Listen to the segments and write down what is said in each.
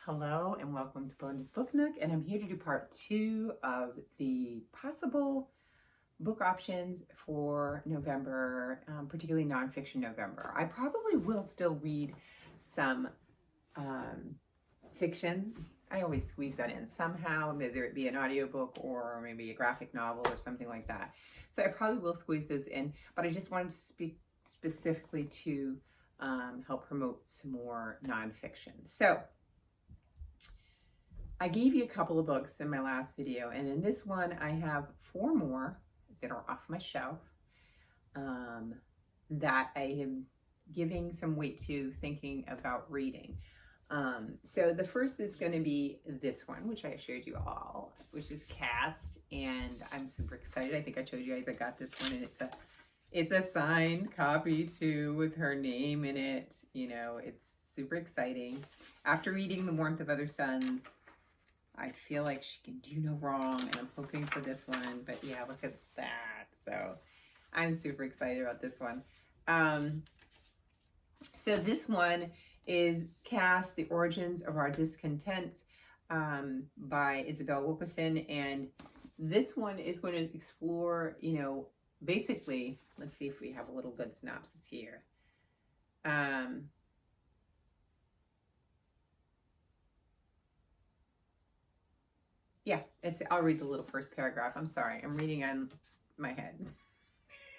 Hello and welcome to Bonus Book Nook, and I'm here to do part 2 of the possible book options for November, particularly nonfiction November. I probably will still read some fiction. I always squeeze that in somehow, whether it be an audiobook or maybe a graphic novel or something like that. So I probably will squeeze those in, but I just wanted to speak specifically to help promote some more nonfiction. So I gave you a couple of books in my last video, and in this one I have 4 more that are off my shelf that I am giving some weight to, thinking about reading. So the first is going to be this one, which I showed you all, which is Cast, and I'm super excited. I think I showed you guys I got this one, and it's a signed copy too with her name in it. You know, it's super exciting. After reading The Warmth of Other Suns, I feel like she can do no wrong, and I'm hoping for this one. But yeah, look at that. So I'm super excited about this one. So this one is Cast, The Origins of Our Discontents by Isabel Wilkerson. And this one is going to explore, you know, basically, let's see if we have a little good synopsis here. Yeah, I'll read the little first paragraph. I'm sorry, I'm reading on my head.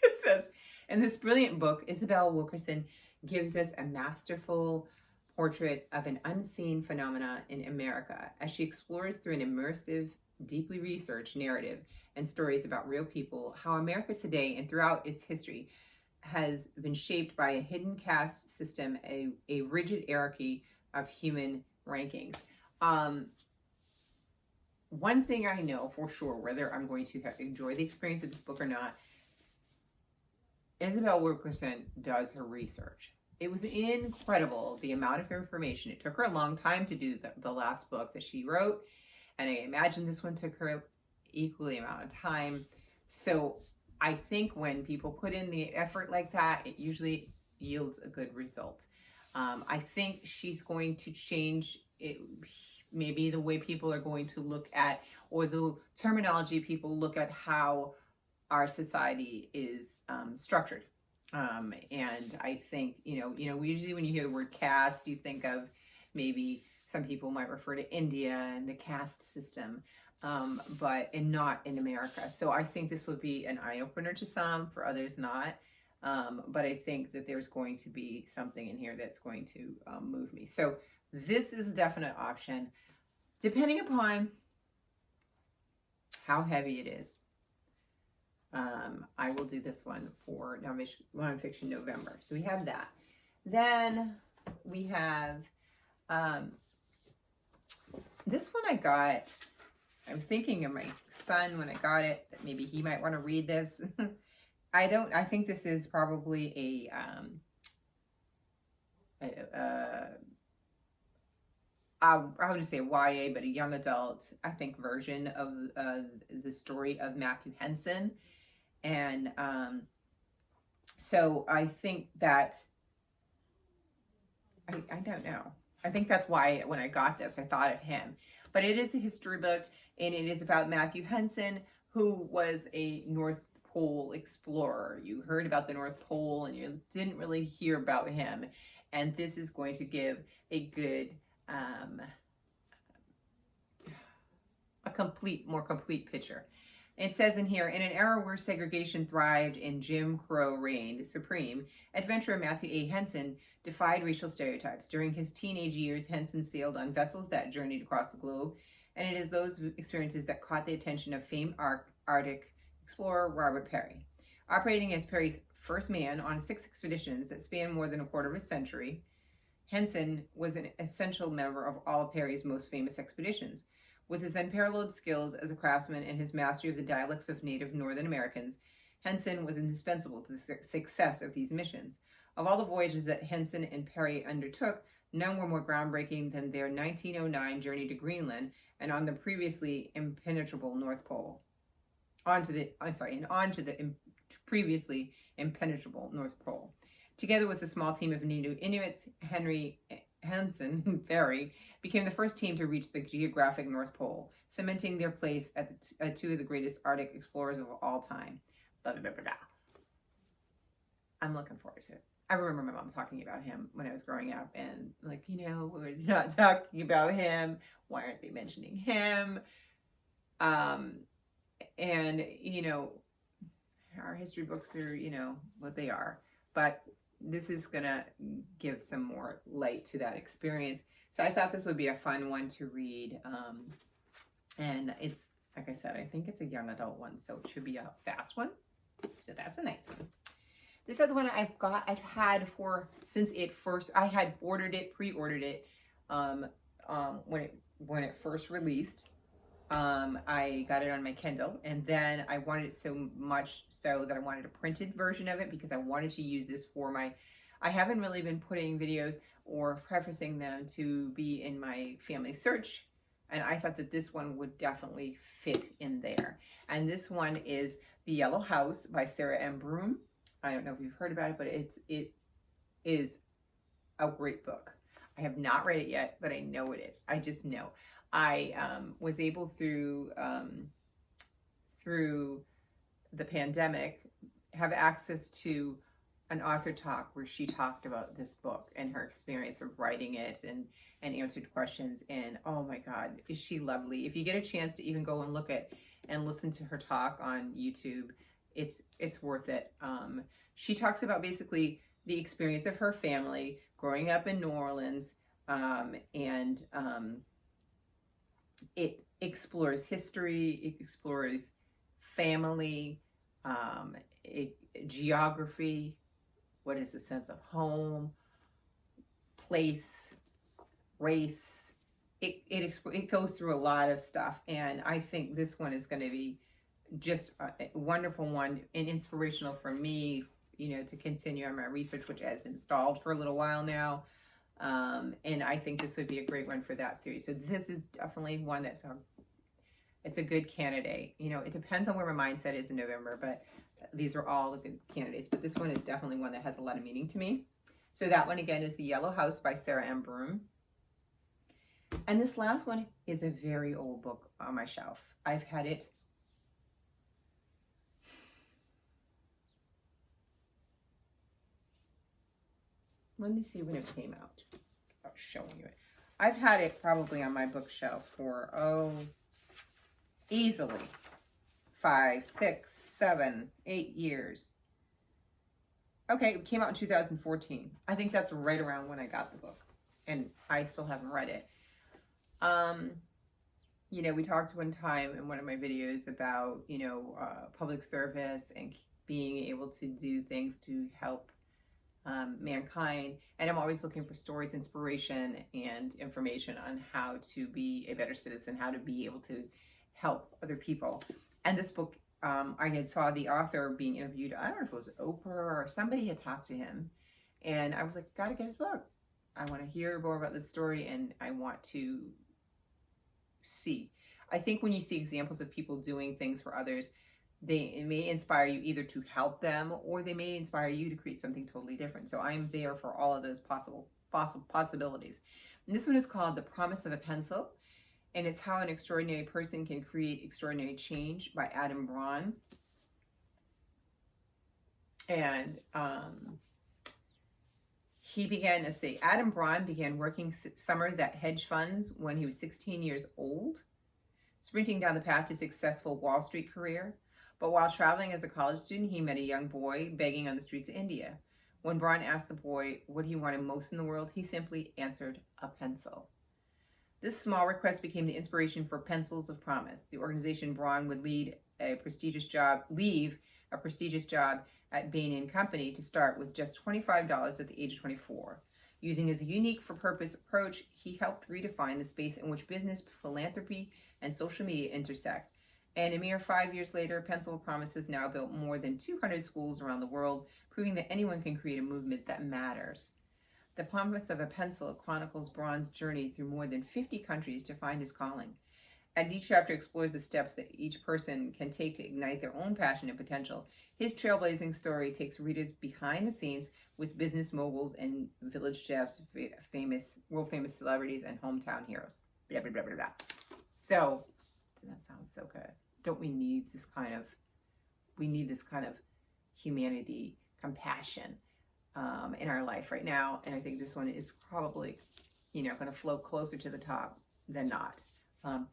It says, in this brilliant book, Isabel Wilkerson gives us a masterful portrait of an unseen phenomena in America as she explores through an immersive, deeply researched narrative and stories about real people, how America today and throughout its history has been shaped by a hidden caste system, a rigid hierarchy of human rankings. One thing I know for sure, whether I'm going to enjoy the experience of this book or not, Isabel Wilkerson does her research. It was incredible, the amount of information. It took her a long time to do the last book that she wrote, and I imagine this one took her equally amount of time. So I think when people put in the effort like that, it usually yields a good result. I think she's going to change it, maybe the way people are going to look at, or the terminology people look at how our society is structured. And I think, you know, usually when you hear the word caste, you think of maybe some people might refer to India and the caste system, and not in America. So I think this will be an eye-opener to some, for others not. But I think that there's going to be something in here that's going to move me. So this is a definite option, depending upon how heavy it is. I will do this one for nonfiction November. So we have that. Then we have this one I got. I was thinking of my son when I got it, that maybe he might want to read this. I think this is probably I would say a YA, but a young adult, I think, version of the story of Matthew Henson. And so I think that, I don't know. I think that's why when I got this, I thought of him. But it is a history book, and it is about Matthew Henson, who was a North Pole explorer. You heard about the North Pole, and you didn't really hear about him. And this is going to give a good, more complete picture. It says in here, in an era where segregation thrived and Jim Crow reigned supreme, adventurer Matthew A. Henson defied racial stereotypes. During his teenage years, Henson sailed on vessels that journeyed across the globe, and it is those experiences that caught the attention of famed Arctic explorer Robert Peary. Operating as Peary's first man on 6 expeditions that spanned more than a quarter of a century, Henson was an essential member of all of Peary's most famous expeditions. With his unparalleled skills as a craftsman and his mastery of the dialects of native Northern Americans, Henson was indispensable to the success of these missions. Of all the voyages that Henson and Peary undertook, none were more groundbreaking than their 1909 journey to Greenland and on the previously impenetrable North Pole. Onto the previously impenetrable North Pole. Together with a small team of Inuits, Hansen Ferry became the first team to reach the geographic North Pole, cementing their place at two of the greatest Arctic explorers of all time. Blah, blah, blah, blah, blah. I'm looking forward to it. I remember my mom talking about him when I was growing up, and like, we're not talking about him. Why aren't they mentioning him? And our history books are, what they are. But this is gonna give some more light to that experience. So I thought this would be a fun one to read. And it's, like I said, I think it's a young adult one, so it should be a fast one. So that's a nice one. This other one I've had since I had pre-ordered it when it first released. I got it on my Kindle, and then I wanted it so much so that I wanted a printed version of it because I wanted to use this for I haven't really been putting videos or prefacing them to be in my family search, and I thought that this one would definitely fit in there. And this one is The Yellow House by Sarah M. Broom. I don't know if you've heard about it, but it is a great book. I have not read it yet, but I know it is. I just know. I was able through the pandemic have access to an author talk where she talked about this book and her experience of writing it and answered questions. And oh my God, is she lovely? If you get a chance to even go and look at and listen to her talk on YouTube, it's worth it. She talks about basically the experience of her family growing up in New Orleans, and it explores history, it explores family, geography, what is the sense of home, place, race. It goes through a lot of stuff, and I think this one is going to be just a wonderful one and inspirational for me, to continue on my research, which has been stalled for a little while now. And I think this would be a great one for that series. So this is definitely one it's a good candidate. It depends on where my mindset is in November, but these are all good candidates. But this one is definitely one that has a lot of meaning to me. So that one again is The Yellow House by Sarah M. Broom. And this last one is a very old book on my shelf. I've had it let me see when it came out. I was showing you it. I've had it probably on my bookshelf for, easily 5, 6, 7, 8 years. Okay, it came out in 2014. I think that's right around when I got the book, and I still haven't read it. We talked one time in one of my videos about, public service and being able to do things to help mankind, and I'm always looking for stories, inspiration, and information on how to be a better citizen, how to be able to help other people. And this book, I had saw the author being interviewed. I don't know if it was Oprah or somebody had talked to him, and I was like, gotta get his book. I want to hear more about this story, and I want to see. I think when you see examples of people doing things for others, it may inspire you either to help them, or they may inspire you to create something totally different. So I'm there for all of those possible possibilities. And this one is called The Promise of a Pencil, and it's how an extraordinary person can create extraordinary change by Adam Braun. And Adam Braun began working summers at hedge funds when he was 16 years old, sprinting down the path to successful Wall Street career. But while traveling as a college student, he met a young boy begging on the streets of India. When Braun asked the boy what he wanted most in the world, he simply answered, a pencil. This small request became the inspiration for Pencils of Promise, the organization Braun would leave a prestigious job at Bain & Company to start with just $25 at the age of 24. Using his unique for-purpose approach, he helped redefine the space in which business, philanthropy, and social media intersect. And a mere 5 years later, Pencil of Promise has now built more than 200 schools around the world, proving that anyone can create a movement that matters. The Promise of a Pencil chronicles Braun's journey through more than 50 countries to find his calling. And each chapter explores the steps that each person can take to ignite their own passion and potential. His trailblazing story takes readers behind the scenes with business moguls and village chefs, famous, world famous celebrities, and hometown heroes. Blah, blah, blah, blah, blah. So that sounds so good. Don't we need this kind of, humanity, compassion in our life right now? And I think this one is probably, going to float closer to the top than not.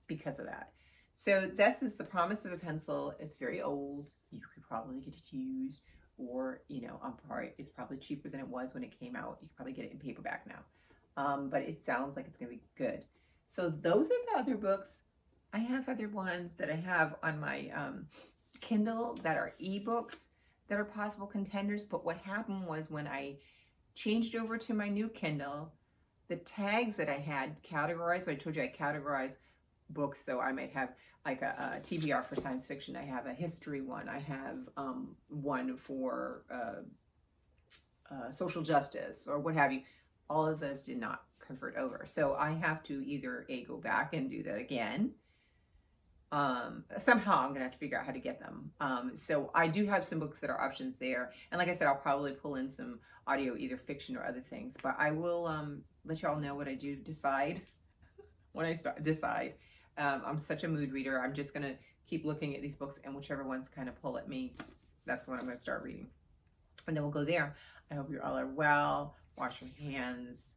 Because of that. So this is The Promise of a Pencil. It's very old. You could probably get it used, or it's probably cheaper than it was when it came out. You could probably get it in paperback now. But it sounds like it's gonna be good. So those are the other books. I have other ones that I have on my Kindle that are ebooks that are possible contenders. But what happened was when I changed over to my new Kindle, the tags that I had categorized, I told you I categorized books, so I might have like a TBR for science fiction, I have a history one, I have one for social justice or what have you. All of those did not convert over, so I have to either go back and do that again. Somehow I'm gonna have to figure out how to get them. So I do have some books that are options there, and like I said, I'll probably pull in some audio, either fiction or other things, but I will let y'all know what I do decide when I decide. I'm such a mood reader. I'm just gonna keep looking at these books, and whichever ones kind of pull at me, that's what I'm gonna start reading, and then we'll go there. I hope you all are well. Wash your hands,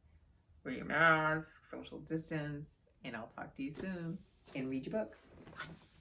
wear your mask, social distance, and I'll talk to you soon, and read your books. Bye.